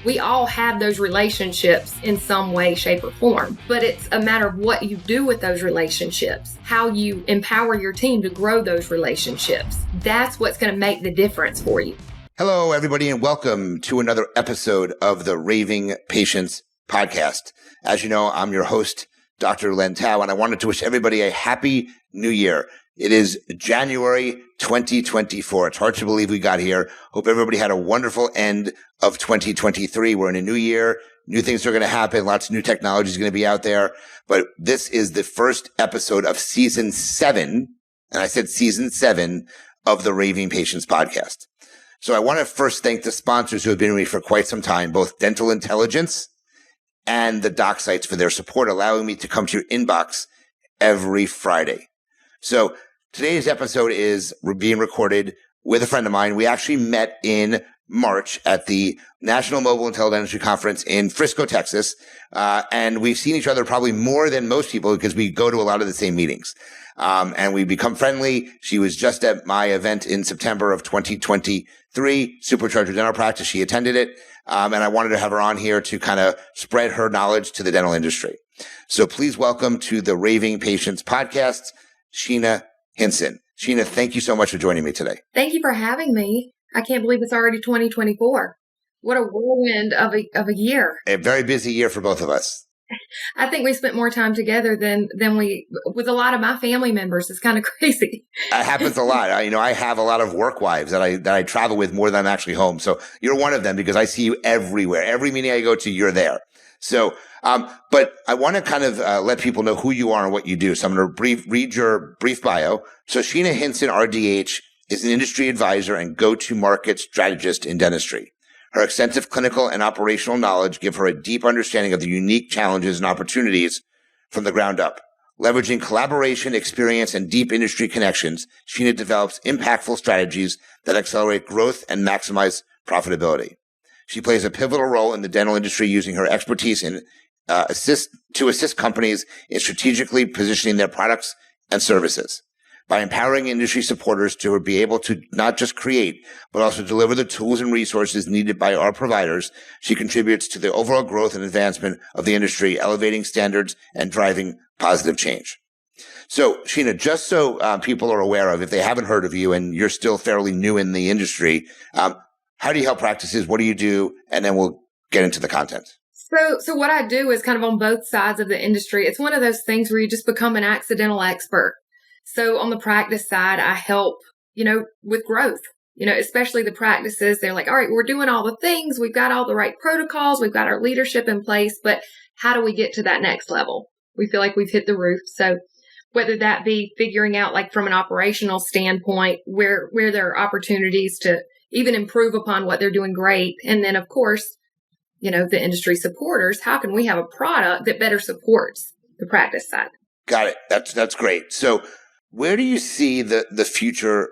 We all have those relationships in some way, shape, or form, but it's a matter of what you do with those relationships, how you empower your team to grow those relationships. That's what's going to make the difference for you. Hello, everybody, and welcome to another episode of the Raving Patients Podcast. As you know, I'm your host, Dr. Len Tao, and I wanted to wish everybody a happy new year. It is January 2024. It's hard to believe we got here. Hope everybody had a wonderful end of 2023. We're in a new year. New things are going to happen. Lots of new technology is going to be out there. But this is the first episode of season 7. And I said season 7 of the Raving Patients Podcast. So I want to first thank the sponsors who have been with me for quite some time, both Dental Intelligence and the doc sites for their support, allowing me to come to your inbox every Friday. So today's episode is being recorded with a friend of mine. We actually met in March at the National Mobile and Teledentistry Conference in Frisco, Texas. And we've seen each other probably more than most people because we go to a lot of the same meetings. And we become friendly. She was just at my event in September of 2023, Supercharger Dental Practice. She attended it. And I wanted to have her on here to kind of spread her knowledge to the dental industry. So please welcome to the Raving Patients Podcast, Sheena Hinson. Sheena, thank you so much for joining me today. Thank you for having me. I can't believe it's already 2024. What a whirlwind of a year. A very busy year for both of us. I think we spent more time together than we, with a lot of my family members. It's kind of crazy. It happens a lot. I have a lot of work wives that I travel with more than I'm actually home. So you're one of them because I see you everywhere. Every meeting I go to, you're there. So, but I want to kind of let people know who you are and what you do. So I'm going to read your brief bio. So Sheena Hinson, RDH, is an industry advisor and go-to-market strategist in dentistry. Her extensive clinical and operational knowledge give her a deep understanding of the unique challenges and opportunities from the ground up. Leveraging collaboration, experience, and deep industry connections, Sheena develops impactful strategies that accelerate growth and maximize profitability. She plays a pivotal role in the dental industry using her expertise in assist companies in strategically positioning their products and services. By empowering industry supporters to be able to not just create, but also deliver the tools and resources needed by our providers, she contributes to the overall growth and advancement of the industry, elevating standards and driving positive change. So, Sheena, just so people are aware of, if they haven't heard of you and you're still fairly new in the industry, how do you help practices? What do you do? And then we'll get into the content. So what I do is kind of on both sides of the industry. It's one of those things where you just become an accidental expert. So on the practice side, I help, with growth, especially the practices. They're like, all right, we're doing all the things. We've got all the right protocols. We've got our leadership in place, but how do we get to that next level? We feel like we've hit the roof. So whether that be figuring out like from an operational standpoint, where there are opportunities to even improve upon what they're doing great. And then of course, the industry supporters, how can we have a product that better supports the practice side? Got it. That's great. So where do you see the future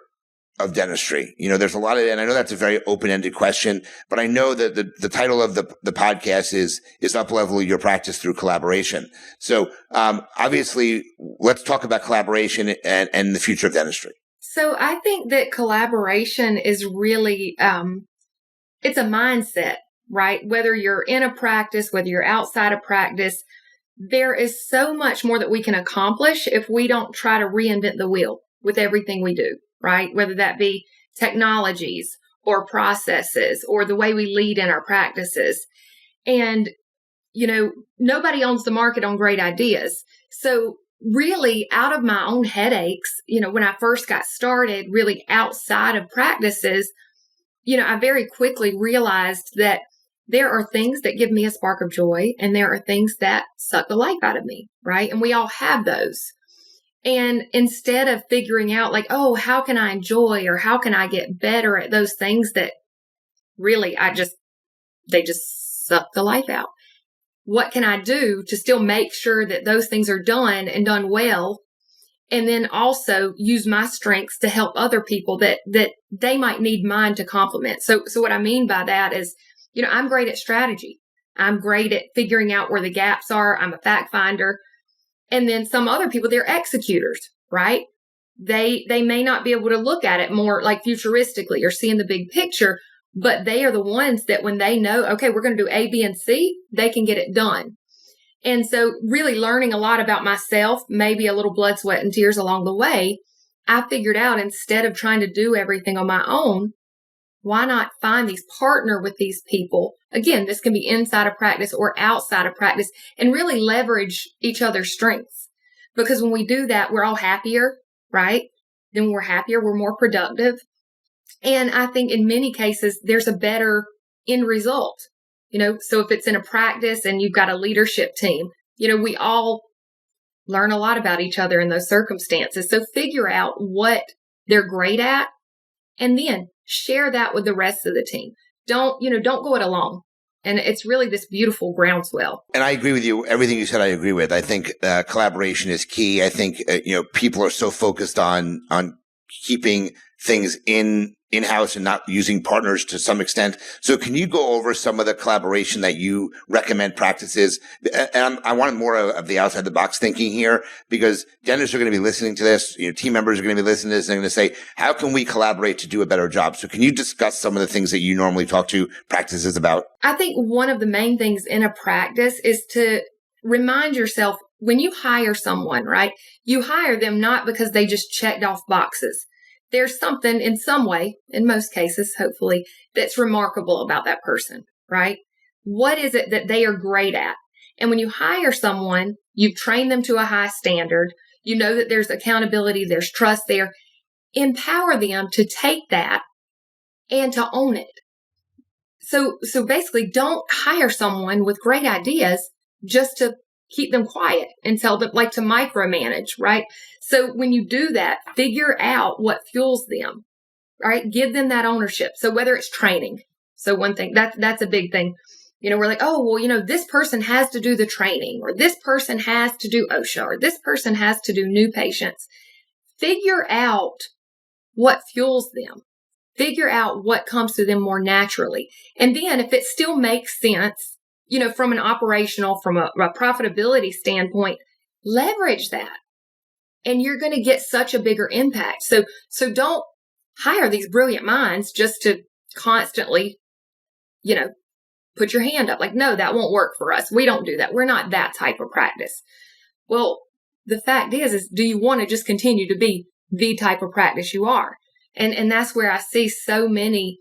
of dentistry? There's a lot of, and I know that's a very open-ended question, but I know that the title of the podcast is Uplevel Your Practice Through Collaboration. So, obviously, let's talk about collaboration and the future of dentistry. So I think that collaboration is really, it's a mindset, right? Whether you're in a practice, whether you're outside of practice, there is so much more that we can accomplish if we don't try to reinvent the wheel with everything we do, right? Whether that be technologies or processes or the way we lead in our practices. And, nobody owns the market on great ideas. So really out of my own headaches, when I first got started really outside of practices, I very quickly realized that there are things that give me a spark of joy and there are things that suck the life out of me, right? And we all have those. And instead of figuring out like, oh, how can I enjoy or how can I get better at those things that really they just suck the life out. What can I do to still make sure that those things are done and done well? And then also use my strengths to help other people that they might need mine to complement. So what I mean by that is, I'm great at strategy. I'm great at figuring out where the gaps are. I'm a fact finder. And then some other people, they're executors, right? They may not be able to look at it more like futuristically or seeing the big picture. but they are the ones that when they know, okay, we're going to do A, B, and C, they can get it done. And so really learning a lot about myself, maybe a little blood, sweat, and tears along the way, I figured out instead of trying to do everything on my own, why not partner with these people? Again, this can be inside of practice or outside of practice, and really leverage each other's strengths. Because when we do that, we're all happier, right? Then when we're happier, we're more productive. And I think in many cases, there's a better end result. So if it's in a practice and you've got a leadership team, we all learn a lot about each other in those circumstances. So figure out what they're great at and then share that with the rest of the team. Don't go it alone. And it's really this beautiful groundswell. And I agree with you. Everything you said, I agree with. I think collaboration is key. I think, people are so focused on keeping things in-house and not using partners to some extent. So can you go over some of the collaboration that you recommend practices? And I want more of the outside the box thinking here, because dentists are going to be listening to this. Team members are going to be listening to this and they're going to say, how can we collaborate to do a better job? So can you discuss some of the things that you normally talk to practices about? I think one of the main things in a practice is to remind yourself when you hire someone, right? You hire them not because they just checked off boxes. There's something in some way, in most cases, hopefully, that's remarkable about that person, right? What is it that they are great at? And when you hire someone, you've trained them to a high standard. You know that there's accountability, there's trust there. Empower them to take that and to own it. So basically, don't hire someone with great ideas just to keep them quiet and tell them, like, to micromanage, right? So when you do that, figure out what fuels them, right? Give them that ownership. So whether it's training. So one thing, that's a big thing. We're like, oh, well, this person has to do the training, or this person has to do OSHA, or this person has to do new patients. Figure out what fuels them. Figure out what comes to them more naturally. And then if it still makes sense, from an operational, from a profitability standpoint, leverage that. And you're going to get such a bigger impact. So don't hire these brilliant minds just to constantly, put your hand up. Like, no, that won't work for us. We don't do that. We're not that type of practice. Well, the fact is do you want to just continue to be the type of practice you are? And that's where I see so many.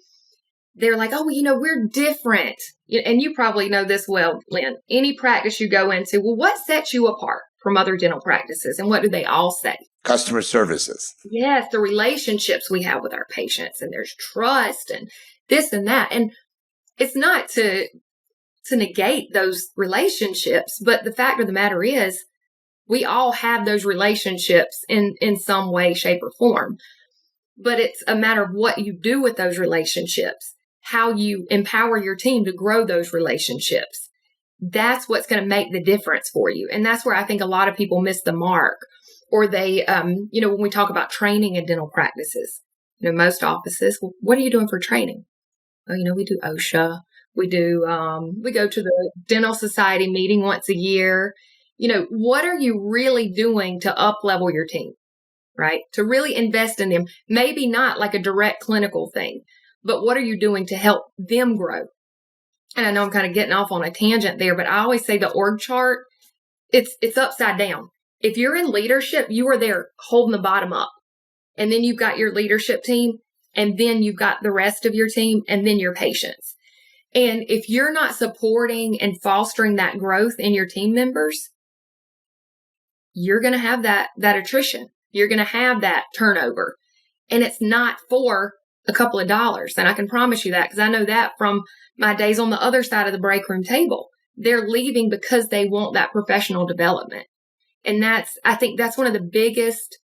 They're like, oh, we're different. And you probably know this well, Lynn. Any practice you go into, well, what sets you apart from other dental practices? And what do they all say? Customer services. Yes, the relationships we have with our patients, and there's trust and this and that. And it's not to negate those relationships, but the fact of the matter is we all have those relationships in some way, shape, or form. But it's a matter of what you do with those relationships, how you empower your team to grow those relationships. That's what's going to make the difference for you. And that's where I think a lot of people miss the mark. Or they, when we talk about training in dental practices, most offices, well, what are you doing for training? Oh, we do OSHA. We go to the dental society meeting once a year. What are you really doing to up-level your team? Right? To really invest in them, maybe not like a direct clinical thing, but what are you doing to help them grow? And I know I'm kind of getting off on a tangent there, but I always say the org chart, it's upside down. If you're in leadership, you are there holding the bottom up. And then you've got your leadership team, and then you've got the rest of your team, and then your patients. And if you're not supporting and fostering that growth in your team members, you're going to have that attrition. You're going to have that turnover, and it's not for a couple of dollars. And I can promise you that because I know that from my days on the other side of the break room table. They're leaving because they want that professional development. And I think that's one of the biggest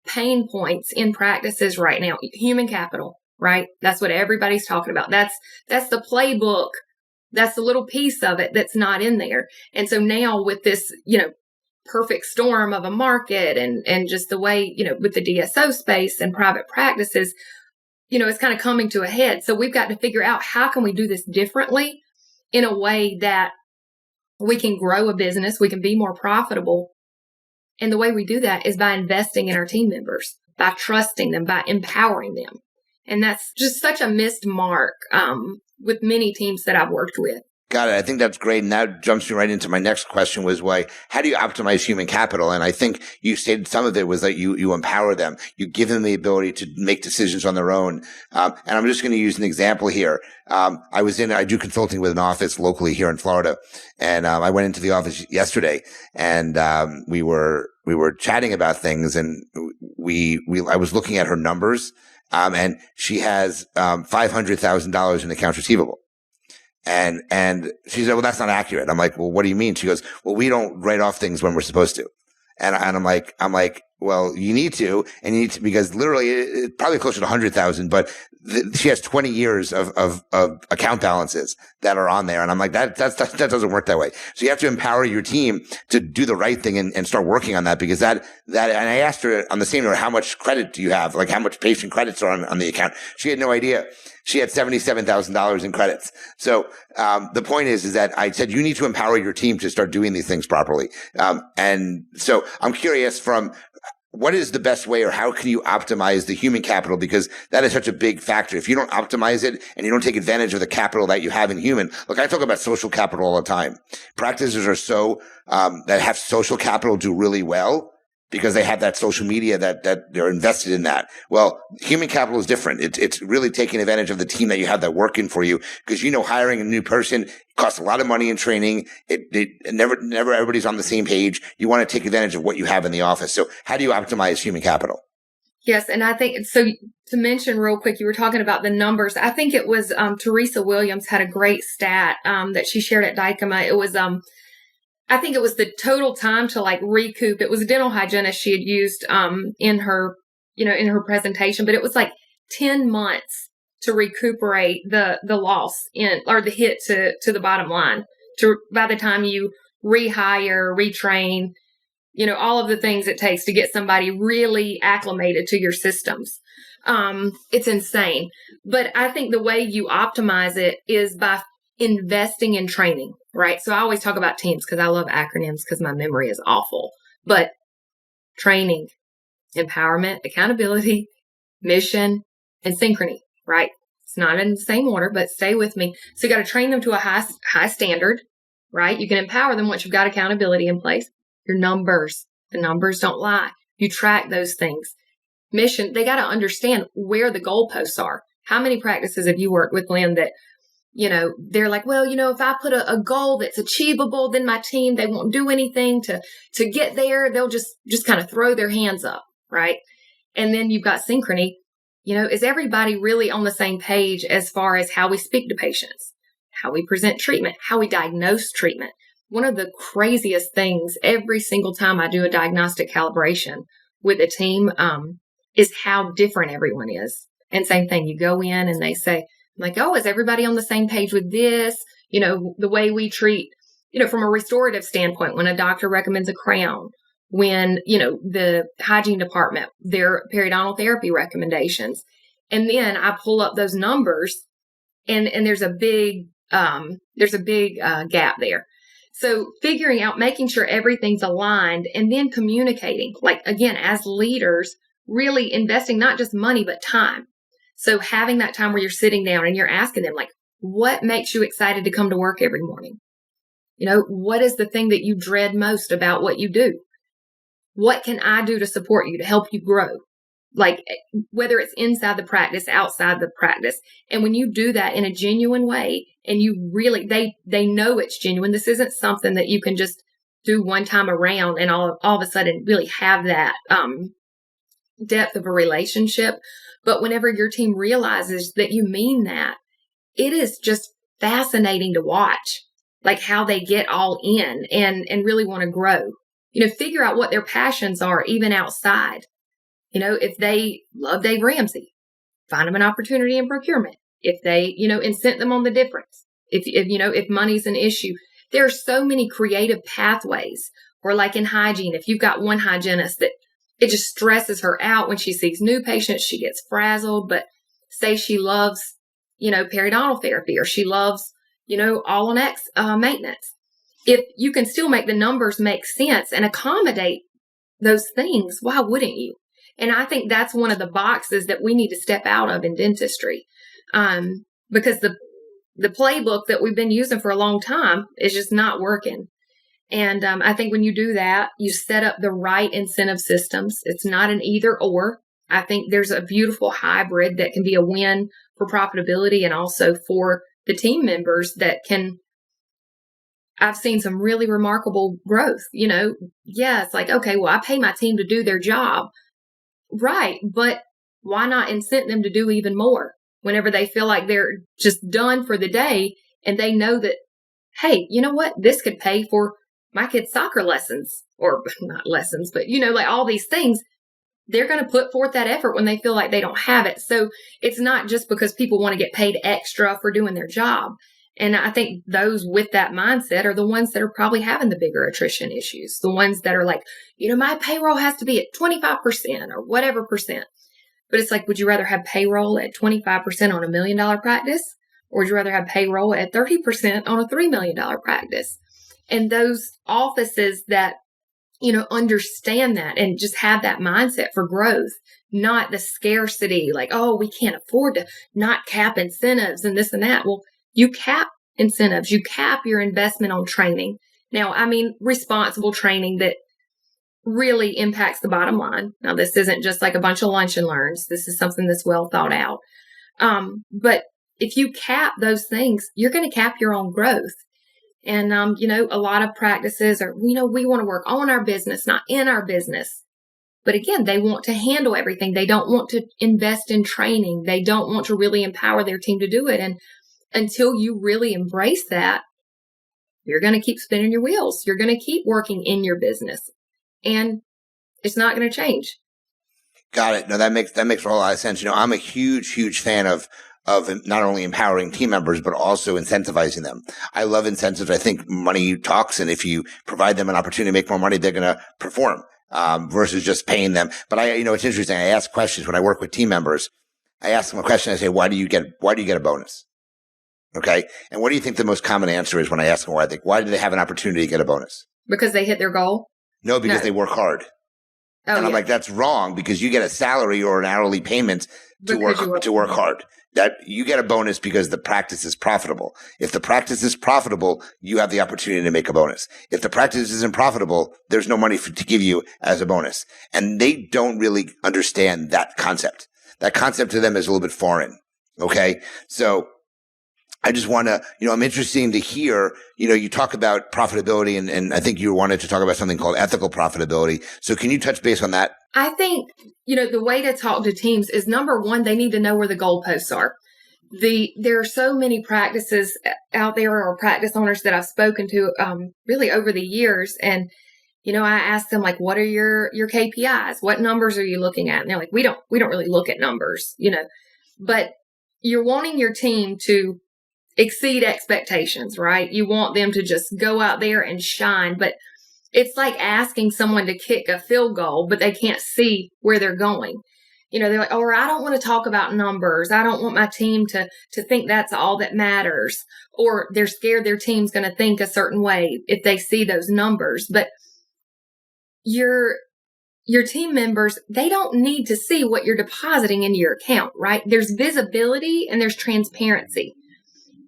pain points in practices right now. Human capital, right? That's what everybody's talking about. That's the playbook. That's the little piece of it that's not in there. And so now with this, perfect storm of a market and just the way, with the DSO space and private practices, it's kind of coming to a head. So we've got to figure out how can we do this differently in a way that we can grow a business, we can be more profitable. And the way we do that is by investing in our team members, by trusting them, by empowering them. And that's just such a missed mark with many teams that I've worked with. Got it. I think that's great. And that jumps me right into my next question was how do you optimize human capital? And I think you stated some of it was that you empower them. You give them the ability to make decisions on their own. And I'm just going to use an example here. I do consulting with an office locally here in Florida. And I went into the office yesterday and we were chatting about things and I was looking at her numbers. And she has $500,000 in accounts receivable. And she said, well, that's not accurate. I'm like, well, what do you mean? She goes, well, we don't write off things when we're supposed to. And I'm like, well, you need to, because literally it's probably closer to 100,000, but she has 20 years of account balances that are on there. And I'm like, that doesn't work that way. So you have to empower your team to do the right thing and start working on that, because and I asked her on the same note, how much credit do you have? Like how much patient credits are on the account? She had no idea. She had $77,000 in credits. So, the point is that I said, you need to empower your team to start doing these things properly. And so I'm curious from what is the best way, or how can you optimize the human capital? Because that is such a big factor. If you don't optimize it and you don't take advantage of the capital that you have in human, look, I talk about social capital all the time. Practices are that have social capital do really well, because they have that social media that they're invested in that. Well, human capital is different. It's really taking advantage of the team that you have that working for you, because hiring a new person costs a lot of money in training. It never everybody's on the same page. You want to take advantage of what you have in the office. So how do you optimize human capital? Yes, and I think so. To mention real quick, you were talking about the numbers. I think it was Teresa Williams had a great stat that she shared at Dykema. It was I think it was the total time to recoup. It was a dental hygienist she had used in her presentation, but it was 10 months to recuperate the loss or the hit to the bottom line. By the time you rehire, retrain, all of the things it takes to get somebody really acclimated to your systems. It's insane. But I think the way you optimize it is by investing in training, right? So I always talk about teams because I love acronyms because my memory is awful. But training, empowerment, accountability, mission, and synchrony, right? It's not in the same order, but stay with me. So you got to train them to a high standard, right? You can empower them once you've got accountability in place. Your numbers, the numbers don't lie. You track those things. Mission, they got to understand where the goalposts are. How many practices have you worked with, Lynn, that they're like, well, if I put a goal that's achievable, then my team, they won't do anything to get there. They'll just kind of throw their hands up, right? And then you've got synchrony. Is everybody really on the same page as far as how we speak to patients, how we present treatment, how we diagnose treatment? One of the craziest things every single time I do a diagnostic calibration with a team is how different everyone is. And same thing, you go in and they say, oh, is everybody on the same page with this? The way we treat, from a restorative standpoint, when a doctor recommends a crown, when, the hygiene department, their periodontal therapy recommendations. And then I pull up those numbers and there's a big gap there. So figuring out, making sure everything's aligned and then communicating, again, as leaders, really investing not just money, but time. So having that time where you're sitting down and you're asking them, what makes you excited to come to work every morning? What is the thing that you dread most about what you do? What can I do to support you, to help you grow? Whether it's inside the practice, outside the practice. And when you do that in a genuine way, and you really, they know it's genuine. This isn't something that you can just do one time around and all of a sudden really have that depth of a relationship. But whenever your team realizes that you mean that, it is just fascinating to watch, how they get all in and really want to grow. Figure out what their passions are, even outside. If they love Dave Ramsey, find them an opportunity in procurement. If they, incent them on the difference. If money's an issue, there are so many creative pathways. Or in hygiene, if you've got one hygienist that it just stresses her out when she sees new patients. She gets frazzled, but say she loves, periodontal therapy, or she loves, all on X maintenance. If you can still make the numbers make sense and accommodate those things, why wouldn't you? And I think that's one of the boxes that we need to step out of in dentistry. Because the playbook that we've been using for a long time is just not working. And I think when you do that, you set up the right incentive systems. It's not an either or. I think there's a beautiful hybrid that can be a win for profitability and also for the team members that can. I've seen some really remarkable growth. It's like, okay, well, I pay my team to do their job. Right. But why not incent them to do even more whenever they feel like they're just done for the day and they know that, hey, you know what? This could pay for my kids' soccer lessons, or not lessons, but like all these things. They're going to put forth that effort when they feel like they don't have it. So it's not just because people want to get paid extra for doing their job. And I think those with that mindset are the ones that are probably having the bigger attrition issues. The ones that are like, my payroll has to be at 25% or whatever percent. But it's like, would you rather have payroll at 25% on $1 million practice? Or would you rather have payroll at 30% on a $3 million practice? And those offices that understand that and just have that mindset for growth, not the scarcity, like, oh, we can't afford to not cap incentives and this and that. Well, you cap incentives, you cap your investment on training. Now, I mean, responsible training that really impacts the bottom line. Now, this isn't just like a bunch of lunch and learns. This is something that's well thought out. But if you cap those things, you're going to cap your own growth. And, a lot of practices are, we want to work on our business, not in our business. But again, they want to handle everything. They don't want to invest in training. They don't want to really empower their team to do it. And until you really embrace that, you're going to keep spinning your wheels. You're going to keep working in your business. And it's not going to change. Got it. No, that makes a whole lot of sense. I'm a huge fan of not only empowering team members, but also incentivizing them. I love incentives. I think money talks. And if you provide them an opportunity to make more money, they're going to perform, versus just paying them. But it's interesting. I ask questions when I work with team members. I ask them a question. I say, why do you get a bonus? Okay. And what do you think the most common answer is when I ask them why do they have an opportunity to get a bonus? Because they hit their goal? No, because they work hard. Oh, and I'm like, that's wrong, because you get a salary or an hourly payment to work hard. That you get a bonus because the practice is profitable. If the practice is profitable, you have the opportunity to make a bonus. If the practice isn't profitable, there's no money to give you as a bonus. And they don't really understand that concept. That concept to them is a little bit foreign. Okay. So I just want to, I'm interested to hear, you talk about profitability and I think you wanted to talk about something called ethical profitability. So can you touch base on that? I think, the way to talk to teams is, number one, they need to know where the goalposts are. There are so many practices out there, or practice owners that I've spoken to, really over the years. And, I ask them, like, what are your KPIs? What numbers are you looking at? And they're like, we don't really look at numbers, but you're wanting your team to exceed expectations, right? You want them to just go out there and shine, but it's like asking someone to kick a field goal, but they can't see where they're going. They're like, or I don't want to talk about numbers. I don't want my team to think that's all that matters. Or they're scared their team's going to think a certain way if they see those numbers. But your team members, they don't need to see what you're depositing into your account, right? There's visibility and there's transparency.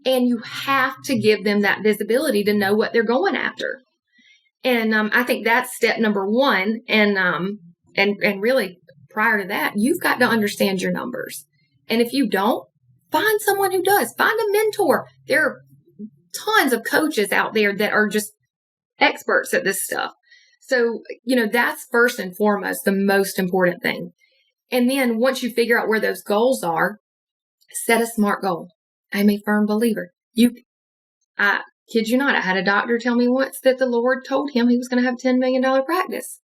And you have to give them that visibility to know what they're going after. And I think that's step number one. And really, prior to that, you've got to understand your numbers. And if you don't, find someone who does. Find a mentor. There are tons of coaches out there that are just experts at this stuff. So, that's first and foremost the most important thing. And then once you figure out where those goals are, set a SMART goal. I'm a firm believer. I kid you not, I had a doctor tell me once that the Lord told him he was going to have a $10 million practice.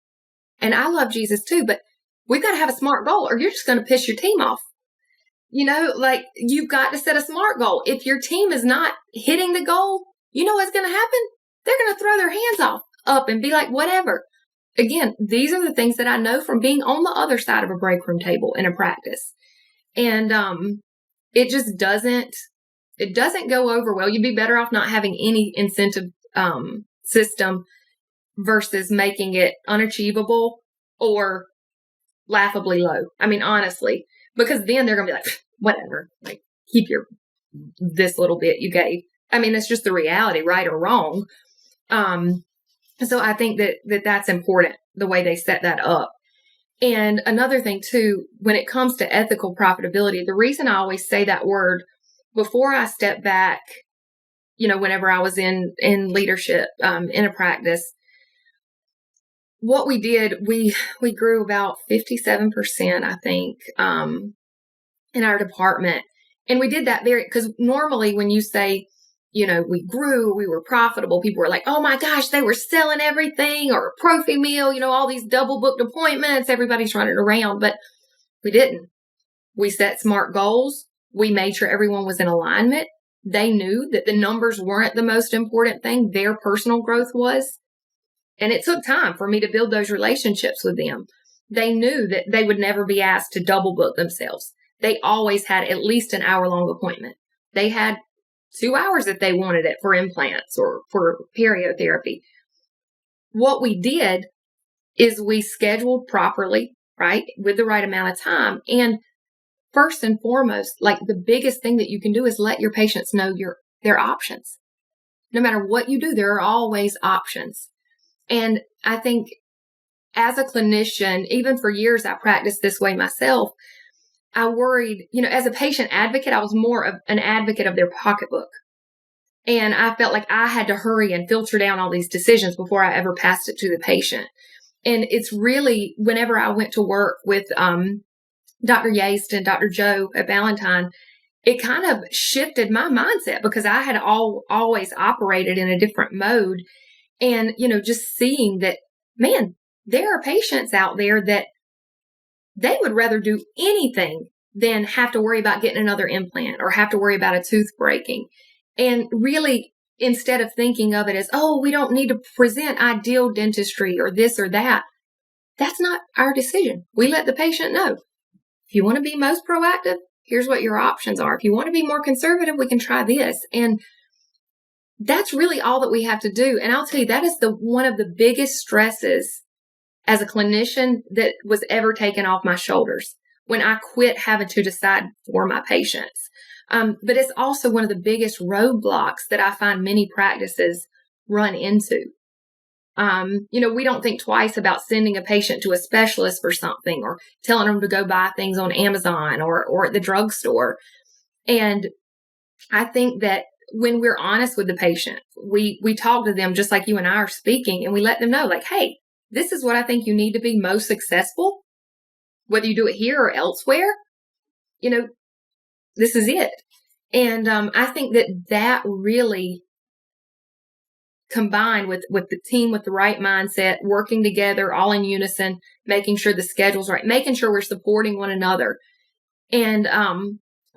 And I love Jesus too, but we've got to have a SMART goal or you're just going to piss your team off. You've got to set a SMART goal. If your team is not hitting the goal, you know what's going to happen? They're going to throw their hands up and be like, whatever. Again, these are the things that I know from being on the other side of a break room table in a practice. And, it just doesn't go over well. You'd be better off not having any incentive system versus making it unachievable or laughably low. I mean, honestly, because then they're going to be like, whatever, like keep this little bit you gave. I mean, it's just the reality, right or wrong. So I think that's important, the way they set that up. And another thing too, when it comes to ethical profitability, the reason I always say that word before I step back, whenever I was in leadership, in a practice, what we did, we grew about 57%, I think, in our department. And we did that because normally when you say, we grew, we were profitable, people were like, oh my gosh, they were selling everything, or a Profi meal, all these double booked appointments, everybody's running around. But we didn't. We set smart goals. We made sure everyone was in alignment. They knew that the numbers weren't the most important thing. Their personal growth was. And it took time for me to build those relationships with them. They knew that they would never be asked to double book themselves. They always had at least an hour-long appointment. They had 2 hours if they wanted it for implants or for periotherapy. What we did is we scheduled properly, right, with the right amount of time. And first and foremost, like the biggest thing that you can do is let your patients know their options. No matter what you do, there are always options. And I think as a clinician, even for years, I practiced this way myself. I worried, as a patient advocate, I was more of an advocate of their pocketbook. And I felt like I had to hurry and filter down all these decisions before I ever passed it to the patient. And it's really, whenever I went to work with Dr. Yaste and Dr. Joe at Ballantyne, it kind of shifted my mindset because I had always operated in a different mode. And, just seeing that, man, there are patients out there that they would rather do anything than have to worry about getting another implant or have to worry about a tooth breaking. And really, instead of thinking of it as, oh, we don't need to present ideal dentistry or this or that, that's not our decision. We let the patient know. If you want to be most proactive, here's what your options are. If you want to be more conservative, we can try this. And that's really all that we have to do. And I'll tell you, that is one of the biggest stresses as a clinician that was ever taken off my shoulders when I quit having to decide for my patients. But it's also one of the biggest roadblocks that I find many practices run into. We don't think twice about sending a patient to a specialist for something or telling them to go buy things on Amazon or at the drugstore. And I think that when we're honest with the patient, we talk to them just like you and I are speaking, and we let them know, like, hey, this is what I think you need to be most successful, whether you do it here or elsewhere. This is it. And I think that really, combined with the team with the right mindset, working together all in unison, making sure the schedule's right, making sure we're supporting one another, and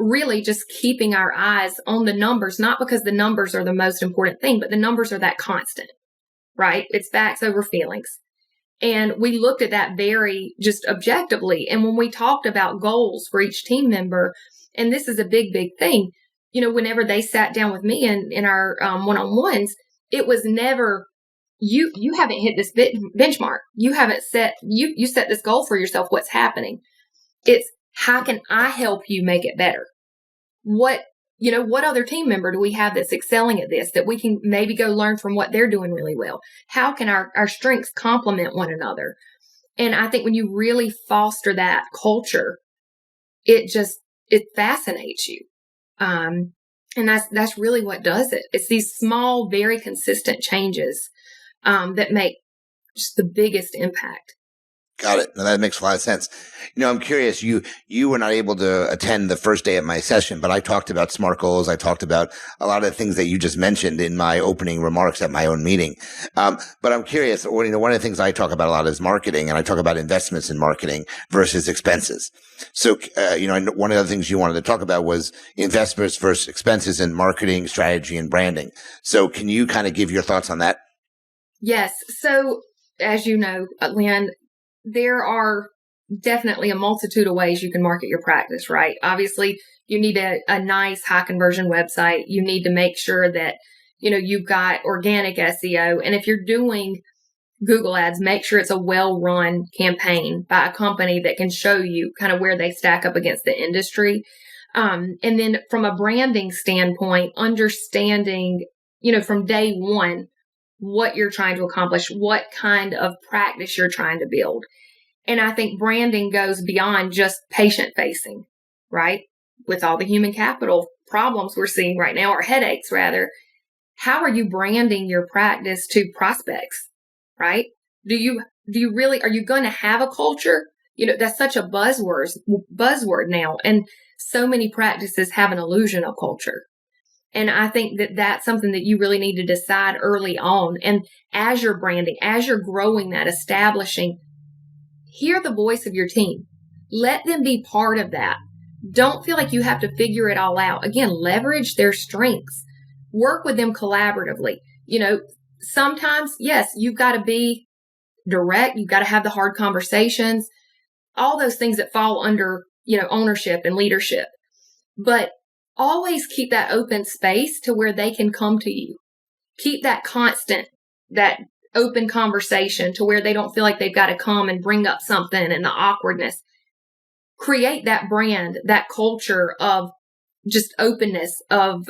really just keeping our eyes on the numbers, not because the numbers are the most important thing, but the numbers are that constant, right? It's facts over feelings. And we looked at that very just objectively. And when we talked about goals for each team member, and this is a big, big thing, whenever they sat down with me in our one-on-ones, it was never, you haven't hit this benchmark. You haven't you set this goal for yourself. What's happening? It's, how can I help you make it better? What other team member do we have that's excelling at this that we can maybe go learn from what they're doing really well? How can our strengths complement one another? And I think when you really foster that culture, it fascinates you. And that's really what does it. It's these small, very consistent changes that make just the biggest impact. Got it. No, that makes a lot of sense. I'm curious, you were not able to attend the first day of my session, but I talked about SMART goals. I talked about a lot of the things that you just mentioned in my opening remarks at my own meeting. But I'm curious, one of the things I talk about a lot is marketing, and I talk about investments in marketing versus expenses. So, one of the things you wanted to talk about was investments versus expenses in marketing, strategy, and branding. So can you kind of give your thoughts on that? Yes. So as you know, Lynn, there are definitely a multitude of ways you can market your practice, right? Obviously, you need a nice high conversion website. You need to make sure that, you've got organic SEO. And if you're doing Google ads, make sure it's a well-run campaign by a company that can show you kind of where they stack up against the industry. And then from a branding standpoint, understanding, from day one, what you're trying to accomplish, what kind of practice you're trying to build. And I think branding goes beyond just patient facing, right? With all the human capital problems we're seeing right now, or headaches rather, how are you branding your practice to prospects, right? Do you really, are you going to have a culture? That's such a buzzword now. And so many practices have an illusion of culture. And I think that that's something that you really need to decide early on. And as you're branding, as you're growing that, establishing, hear the voice of your team. Let them be part of that. Don't feel like you have to figure it all out. Again, leverage their strengths. Work with them collaboratively. Sometimes, yes, you've got to be direct. You've got to have the hard conversations, all those things that fall under, ownership and leadership. But always keep that open space to where they can come to you. Keep that constant, that open conversation to where they don't feel like they've got to come and bring up something and the awkwardness. Create that brand, that culture of just openness, of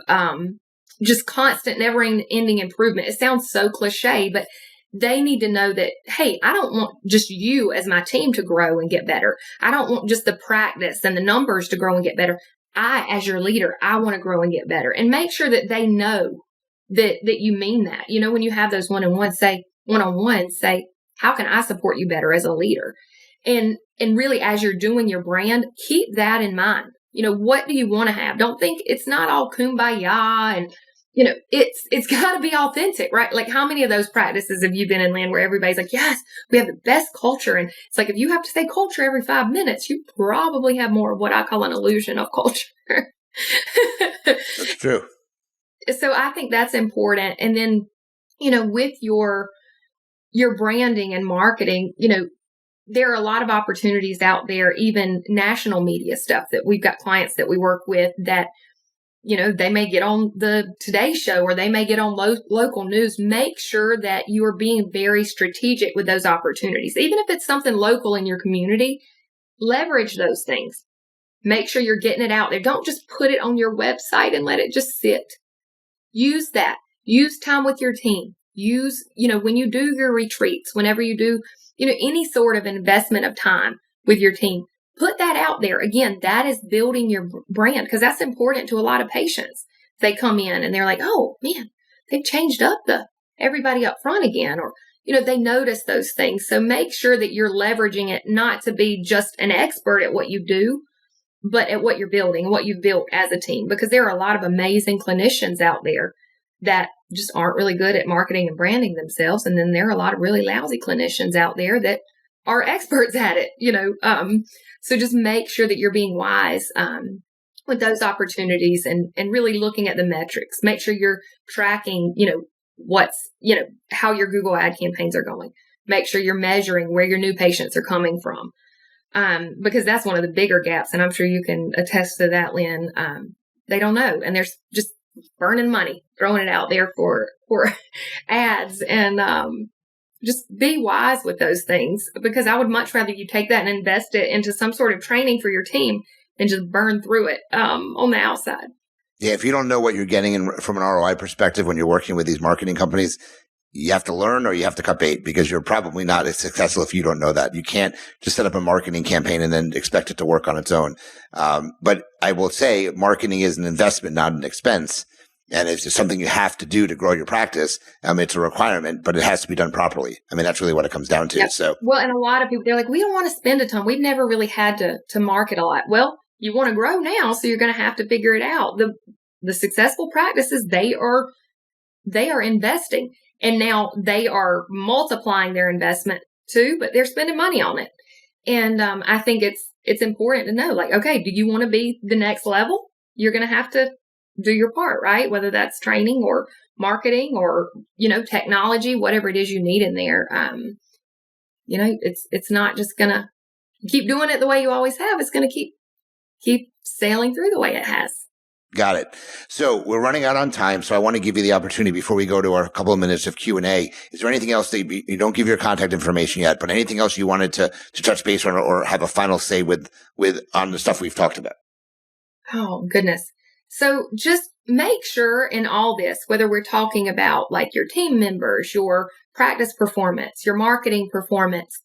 just constant, never-ending improvement. It sounds so cliche, but they need to know that, hey, I don't want just you as my team to grow and get better. I don't want just the practice and the numbers to grow and get better. I, as your leader, I want to grow and get better. And make sure that they know that you mean that. When you have those one-on-ones, say, how can I support you better as a leader? And really, as you're doing your brand, keep that in mind. What do you want to have? Don't think it's not all kumbaya and, it's got to be authentic, right? Like, how many of those practices have you been in, Lynn, where everybody's like, yes, we have the best culture. And it's like, if you have to say culture every 5 minutes, you probably have more of what I call an illusion of culture. That's true. So I think that's important. And then, with your branding and marketing, there are a lot of opportunities out there, even national media stuff that we've got clients that we work with that, they may get on the Today Show or they may get on local news. Make sure that you are being very strategic with those opportunities. Even if it's something local in your community, leverage those things. Make sure you're getting it out there. Don't just put it on your website and let it just sit. Use that. Use time with your team. Use, when you do your retreats, whenever you do, any sort of investment of time with your team, put that out there. Again, that is building your brand because that's important to a lot of patients. They come in and they're like, oh man, they've changed up everybody up front again, or, they notice those things. So make sure that you're leveraging it not to be just an expert at what you do, but at what you're building and what you've built as a team, because there are a lot of amazing clinicians out there that just aren't really good at marketing and branding themselves. And then there are a lot of really lousy clinicians out there that are experts at it, so just make sure that you're being wise, with those opportunities and really looking at the metrics. Make sure you're tracking, how your Google ad campaigns are going. Make sure you're measuring where your new patients are coming from. Because that's one of the bigger gaps. And I'm sure you can attest to that, Lynn. They don't know. And there's just burning money, throwing it out there for ads, and just be wise with those things, because I would much rather you take that and invest it into some sort of training for your team than just burn through it on the outside. Yeah, if you don't know what you're getting from an ROI perspective when you're working with these marketing companies, you have to learn or you have to cut bait, because you're probably not as successful if you don't know that. You can't just set up a marketing campaign and then expect it to work on its own. But I will say marketing is an investment, not an expense. And it's just something you have to do to grow your practice. It's a requirement, but it has to be done properly. That's really what it comes down to. Yep. So, well, and a lot of people, they're like, we don't want to spend a ton. We've never really had to market a lot. Well, you want to grow now, so you're going to have to figure it out. The successful practices, they are investing, and now they are multiplying their investment too, but they're spending money on it. And I think it's important to know, like, okay, do you want to be the next level? You're going to have to do your part, right? Whether that's training or marketing or, technology, whatever it is you need in there. It's not just going to keep doing it the way you always have. It's going to keep sailing through the way it has. Got it. So we're running out on time, so I want to give you the opportunity before we go to our couple of minutes of Q&A. Is there anything else that you don't give your contact information yet, but anything else you wanted to touch base on or have a final say with on the stuff we've talked about? Oh, goodness. So just make sure in all this, whether we're talking about like your team members, your practice performance, your marketing performance,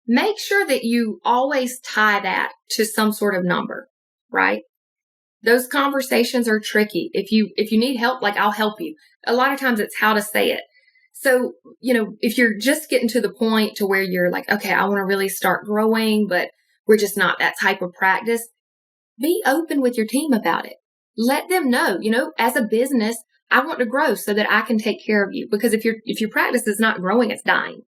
make sure that you always tie that to some sort of number, right? Those conversations are tricky. If you need help, like I'll help you. A lot of times it's how to say it. So, if you're just getting to the point to where you're like, okay, I want to really start growing, but we're just not that type of practice, be open with your team about it. Let them know, as a business, I want to grow so that I can take care of you. Because if your practice is not growing, it's dying.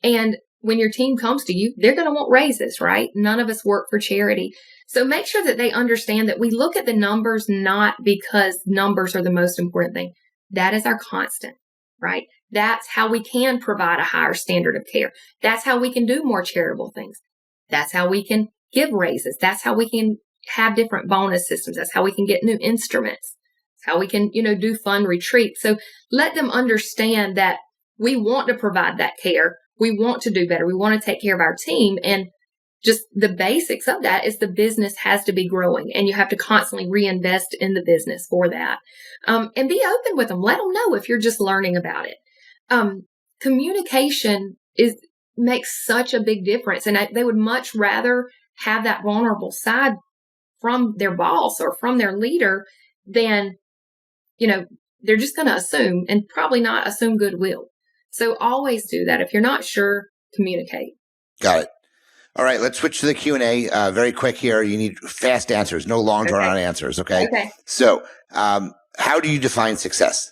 And when your team comes to you, they're going to want raises, right? None of us work for charity. So make sure that they understand that we look at the numbers not because numbers are the most important thing. That is our constant, right? That's how we can provide a higher standard of care. That's how we can do more charitable things. That's how we can give raises. That's how we can have different bonus systems. That's how we can get new instruments. That's how we can, do fun retreats. So let them understand that we want to provide that care. We want to do better. We want to take care of our team. And just the basics of that is the business has to be growing and you have to constantly reinvest in the business for that. And be open with them. Let them know if you're just learning about it. Communication makes such a big difference. And they would much rather have that vulnerable side from their boss or from their leader than, they're just going to assume and probably not assume goodwill. So always do that. If you're not sure, communicate. Got it. All right, let's switch to the Q&A. Very quick here. You need fast answers, no long drawn out answers. Okay. So, how do you define success?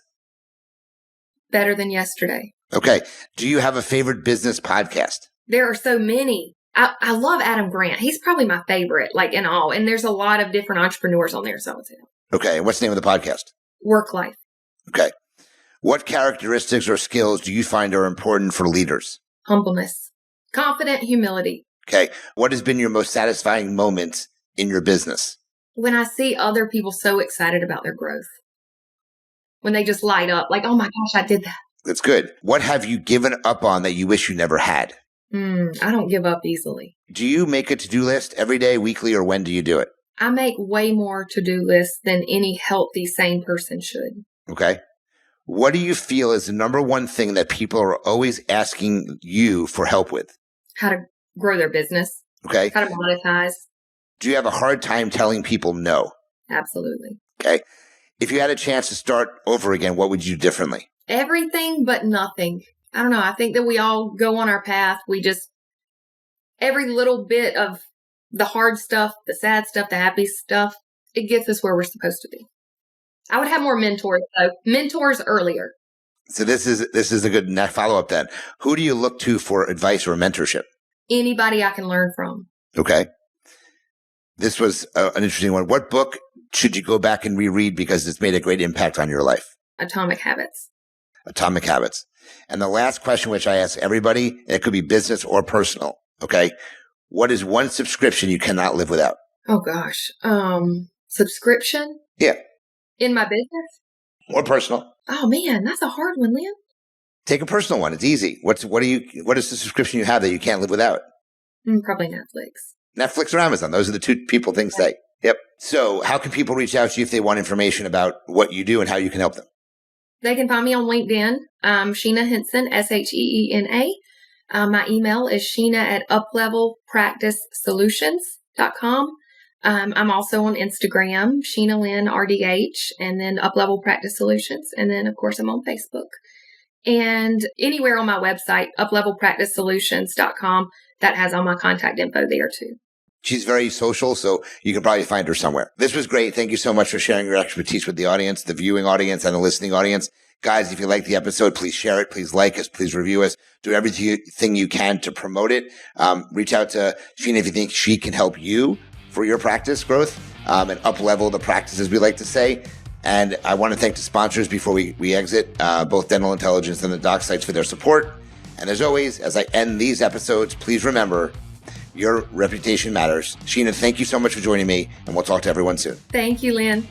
Better than yesterday. Okay. Do you have a favorite business podcast? There are so many. I love Adam Grant. He's probably my favorite, like in all. And there's a lot of different entrepreneurs on there. So I would say that. Okay. And what's the name of the podcast? Work Life. Okay. What characteristics or skills do you find are important for leaders? Humbleness, confident humility. Okay. What has been your most satisfying moment in your business? When I see other people so excited about their growth. When they just light up like, oh my gosh, I did that. That's good. What have you given up on that you wish you never had? I don't give up easily. Do you make a to-do list every day, weekly, or when do you do it? I make way more to-do lists than any healthy, sane person should. Okay. What do you feel is the number one thing that people are always asking you for help with? How to grow their business. Okay. How to monetize. Do you have a hard time telling people no? Absolutely. Okay. If you had a chance to start over again, what would you do differently? Everything but nothing. I don't know. I think that we all go on our path. Every little bit of the hard stuff, the sad stuff, the happy stuff, it gets us where we're supposed to be. I would have more mentors, though. Mentors earlier. So this is a good follow-up then. Who do you look to for advice or mentorship? Anybody I can learn from. Okay. This was an interesting one. What book should you go back and reread because it's made a great impact on your life? Atomic Habits. Atomic Habits. And the last question, which I ask everybody, and it could be business or personal. Okay. What is one subscription you cannot live without? Oh gosh. Subscription? Yeah. In my business? Or personal. Oh man, that's a hard one, Lynn. Take a personal one. It's easy. What is the subscription you have that you can't live without? Probably Netflix. Netflix or Amazon. Those are the two people things say. Yep. So how can people reach out to you if they want information about what you do and how you can help them? They can find me on LinkedIn. Sheena Hinson, Sheena. My email is sheena@uplevelpracticesolutions.com. I'm also on Instagram, Sheena Lynn RDH, and then Uplevel Practice Solutions. And then, of course, I'm on Facebook. And anywhere on my website, uplevelpracticesolutions.com, that has all my contact info there too. She's very social, so you can probably find her somewhere. This was great. Thank you so much for sharing your expertise with the audience, the viewing audience, and the listening audience. Guys, if you like the episode, please share it. Please like us. Please review us. Do everything you can to promote it. Reach out to Sheena if you think she can help you for your practice growth and up-level the practice, as we like to say. And I want to thank the sponsors before we exit, both Dental Intelligence and the Doc Sites for their support. And as always, as I end these episodes, please remember, your reputation matters. Sheena, thank you so much for joining me, and we'll talk to everyone soon. Thank you, Lynn.